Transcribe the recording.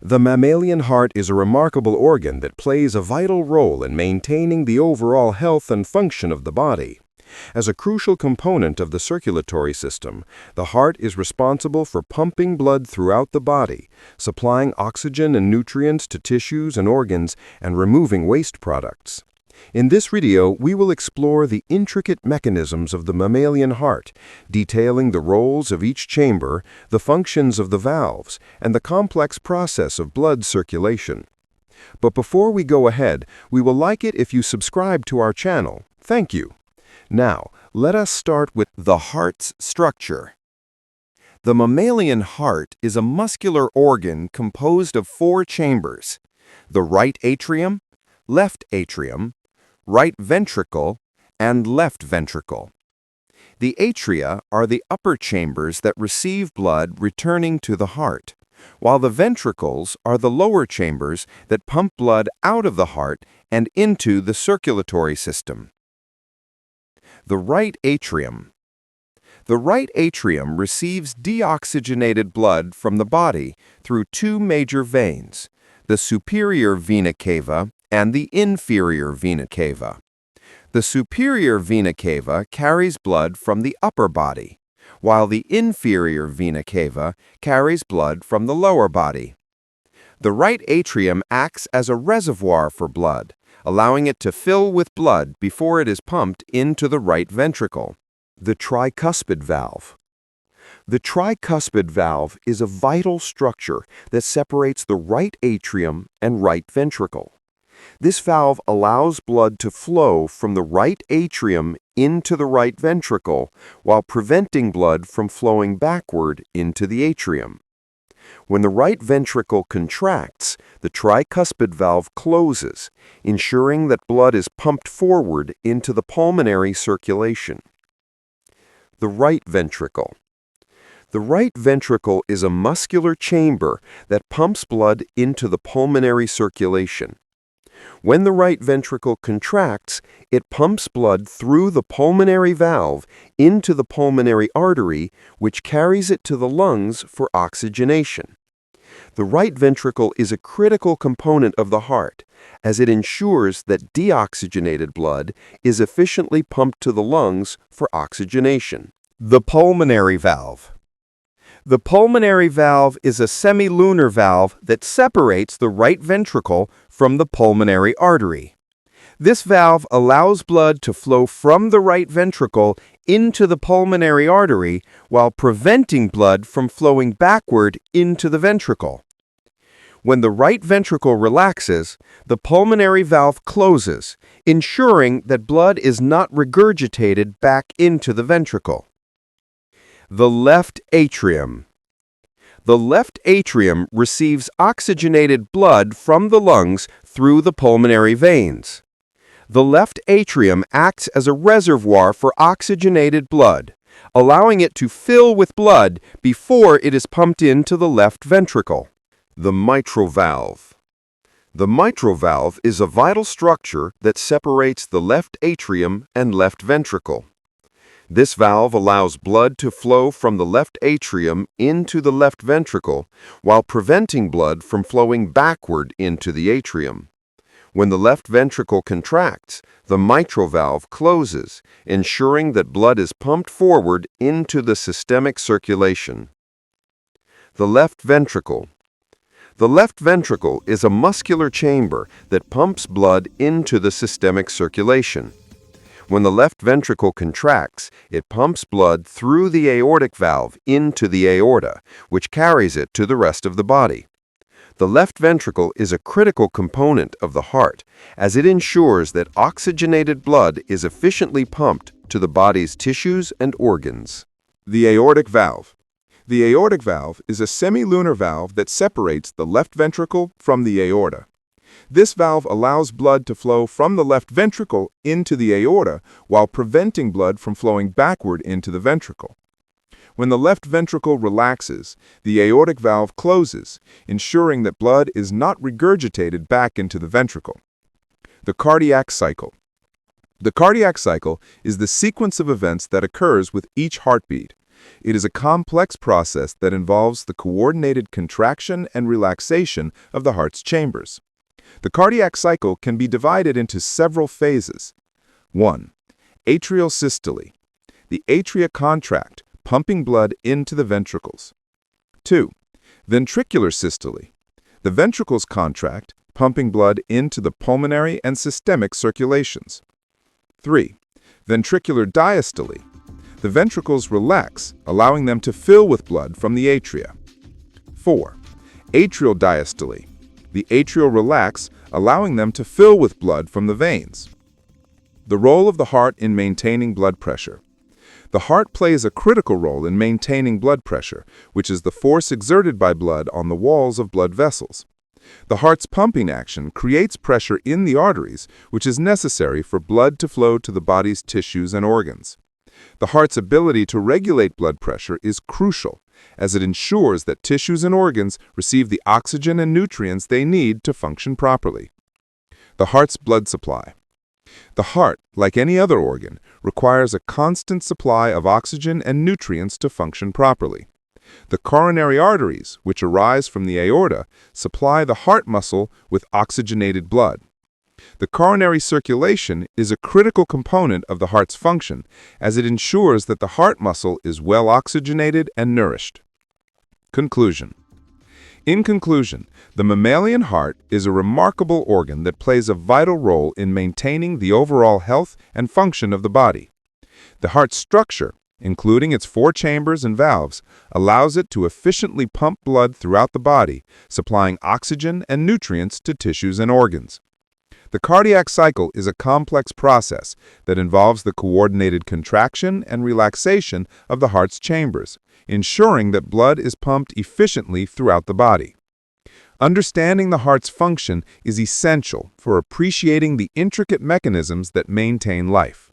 The mammalian heart is a remarkable organ that plays a vital role in maintaining the overall health and function of the body. As a crucial component of the circulatory system, the heart is responsible for pumping blood throughout the body, supplying oxygen and nutrients to tissues and organs, and removing waste products. In this video, we will explore the intricate mechanisms of the mammalian heart, detailing the roles of each chamber, the functions of the valves, and the complex process of blood circulation. But before we go ahead, we will like it if you subscribe to our channel. Thank you. Now, let us start with the heart's structure. The mammalian heart is a muscular organ composed of 4 chambers: the right atrium, left atrium, right ventricle, and left ventricle. The atria are the upper chambers that receive blood returning to the heart, while the ventricles are the lower chambers that pump blood out of the heart and into the circulatory system. The right atrium. The right atrium receives deoxygenated blood from the body through 2 major veins, the superior vena cava and the inferior vena cava. The superior vena cava carries blood from the upper body, while the inferior vena cava carries blood from the lower body. The right atrium acts as a reservoir for blood, allowing it to fill with blood before it is pumped into the right ventricle. The tricuspid valve. The tricuspid valve is a vital structure that separates the right atrium and right ventricle. This valve allows blood to flow from the right atrium into the right ventricle while preventing blood from flowing backward into the atrium. When the right ventricle contracts, the tricuspid valve closes, ensuring that blood is pumped forward into the pulmonary circulation. The right ventricle. The right ventricle is a muscular chamber that pumps blood into the pulmonary circulation. When the right ventricle contracts, it pumps blood through the pulmonary valve into the pulmonary artery, which carries it to the lungs for oxygenation. The right ventricle is a critical component of the heart, as it ensures that deoxygenated blood is efficiently pumped to the lungs for oxygenation. The pulmonary valve. The pulmonary valve is a semilunar valve that separates the right ventricle from the pulmonary artery. This valve allows blood to flow from the right ventricle into the pulmonary artery while preventing blood from flowing backward into the ventricle. When the right ventricle relaxes, the pulmonary valve closes, ensuring that blood is not regurgitated back into the ventricle. The left atrium. The left atrium receives oxygenated blood from the lungs through the pulmonary veins. The left atrium acts as a reservoir for oxygenated blood, allowing it to fill with blood before it is pumped into the left ventricle. The mitral valve. The mitral valve is a vital structure that separates the left atrium and left ventricle. This valve allows blood to flow from the left atrium into the left ventricle while preventing blood from flowing backward into the atrium. When the left ventricle contracts, the mitral valve closes, ensuring that blood is pumped forward into the systemic circulation. The left ventricle. The left ventricle is a muscular chamber that pumps blood into the systemic circulation. When the left ventricle contracts, it pumps blood through the aortic valve into the aorta, which carries it to the rest of the body. The left ventricle is a critical component of the heart, as it ensures that oxygenated blood is efficiently pumped to the body's tissues and organs. The aortic valve. The aortic valve is a semilunar valve that separates the left ventricle from the aorta. This valve allows blood to flow from the left ventricle into the aorta while preventing blood from flowing backward into the ventricle. When the left ventricle relaxes, the aortic valve closes, ensuring that blood is not regurgitated back into the ventricle. The cardiac cycle. The cardiac cycle is the sequence of events that occurs with each heartbeat. It is a complex process that involves the coordinated contraction and relaxation of the heart's chambers. The cardiac cycle can be divided into several phases. 1. Atrial systole. The atria contract, pumping blood into the ventricles. 2. Ventricular systole. The ventricles contract, pumping blood into the pulmonary and systemic circulations. 3. Ventricular diastole. The ventricles relax, allowing them to fill with blood from the atria. 4. Atrial diastole. The atrial relax, allowing them to fill with blood from the veins. The role of the heart in maintaining blood pressure. The heart plays a critical role in maintaining blood pressure, which is the force exerted by blood on the walls of blood vessels. The heart's pumping action creates pressure in the arteries, which is necessary for blood to flow to the body's tissues and organs. The heart's ability to regulate blood pressure is crucial, as it ensures that tissues and organs receive the oxygen and nutrients they need to function properly. The heart's blood supply. The heart, like any other organ, requires a constant supply of oxygen and nutrients to function properly. The coronary arteries, which arise from the aorta, supply the heart muscle with oxygenated blood. The coronary circulation is a critical component of the heart's function, as it ensures that the heart muscle is well oxygenated and nourished. Conclusion. In conclusion, the mammalian heart is a remarkable organ that plays a vital role in maintaining the overall health and function of the body. The heart's structure, including its 4 chambers and valves, allows it to efficiently pump blood throughout the body, supplying oxygen and nutrients to tissues and organs. The cardiac cycle is a complex process that involves the coordinated contraction and relaxation of the heart's chambers, ensuring that blood is pumped efficiently throughout the body. Understanding the heart's function is essential for appreciating the intricate mechanisms that maintain life.